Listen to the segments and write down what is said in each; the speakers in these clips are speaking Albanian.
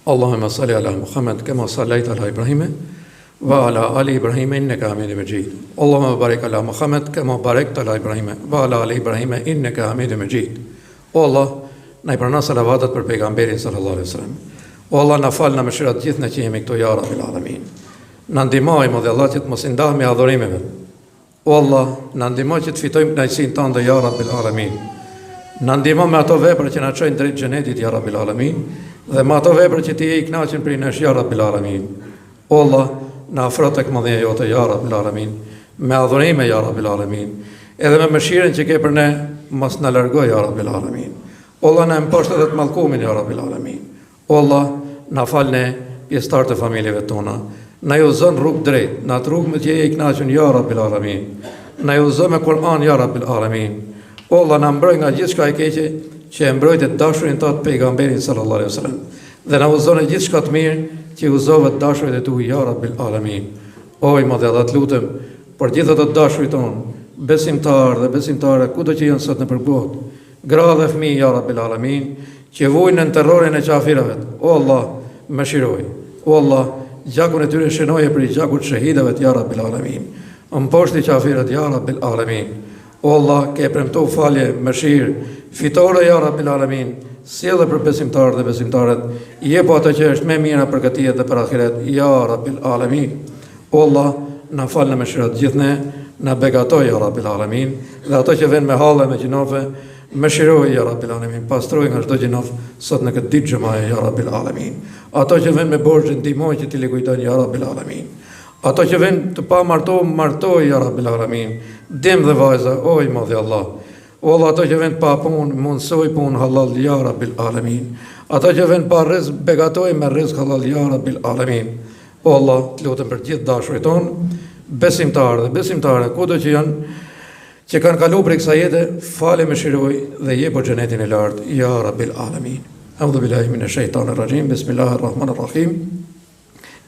Allahumma salli ala Muhammad kama sallaita ala Ibrahim wa ala ali Ibrahim innaka Hamidum Majid. Allahumma barik ala Muhammad kama barakta ala Ibrahim wa ala ali Ibrahim innaka Hamidum Majid. O Allah, na I pranon salavatet për pejgamberin sallallahu alaihi wasallam. O Allah, na fal na mëshirat gjithë na që jemi këtu ya Rabbil Alamin. Na ndihmoj më dhe Allah që të mos I ndahemi me adhurimeve. O Allah, na ndihmoj që të fitojmë kënaqësinë tënde ya Rabbil Alamin. Na ndihmo me ato vepra që na çojnë drejt xhenetit ya Rabbil Alamin dhe me ato vepra që ti je I kënaqur për nesh ya Rabbil Alamin. O Allah, na afro tek mëdhënia jote ya Rabbil Alamin, me adhurime ya Rabbil Alamin, edhe me mëshirën që ke për ne, mos na largoj ya Rabbil Alamin. O Allah, na mposhtë edhe të mallkumin ya Rabbil Alamin. O Allah, na fal ne pjesëtar të familjeve tona. Na udhëzon rrugë drejt, na rrugë me të je I kënaqur ya Rabbil Alamin. Na udhëzon me Kur'an ya Rabbil Alamin. O Allah, na mbroj nga gjithçka e keqe që e mbrojtë dashurin tot pejgamberin sallallahu alaihi wasallam. Dhe na udhëzon gjithçka të mirë që udhëzove dashurit e tu ya Rabbil Alamin. O I madh, të lutem për gjithë ato dashurit ton, besimtar dhe besimtare kudo që janë sot nëpër botë, gra dhe fëmijë ya Rabbil Alamin, që vujnë në terrorin e qafirave. O Allah, mëshiroj. O Allah, gjakun e tyre shënoje për gjakut shahidëve ya Rabbil Alamin. Mposhti qafirët ya Rabbil Alamin. O Allah, ke premtuar falje, mëshirë, fitore ya Rabbil Alamin, sjellë për besimtarët dhe besimtarët, jepo ato që është më mira për këtë jetë dhe për ahiret ya Rabbil Alamin. O Allah, na fal në mëshirat gjithë ne, na begatoj ya Rabbil Alamin, dhe ato që vjen me halle me gjinofe, mëshiroj ya Rabbil Alamin, pastroj nga çdo gjinof sot në këtë ditë xhamaje ya Rabbil Alamin. Ato që vjen me borxhe ndihmoj që ti ligujton ya Rabbil Alamin. Ato që vjen të pa martoj ya Rabbil Alamin. Dem dhe vajza, o I madhi Allah. O Allah, ato që vjen pa punë, mundsoj punë halal ya Rabbil Alamin. Ato që vjen pa rrezik, begatoj me rrezik halal ya Rabbil Alamin. O Allah, të lutem për gjithë dashurit ton, besimtarë dhe besimtare, kudo që janë, që kanë kaluar për kësaj jete, fale mëshiroj dhe jepo xhenetin e lartë ya Rabbil Alamin. A'udhu billahi minash shaitanir rajim. Bismillahir rahmanir rahim.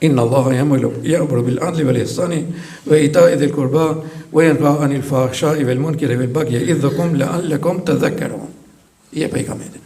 Inna Allaha ya'muru bil 'adli wal ihsani wa ita'i dhil qurba wa yanha 'anil fahsha'i wal munkari wal bagyi ya'idhukum la'allakum tadhakkarun. Je pejgamberi.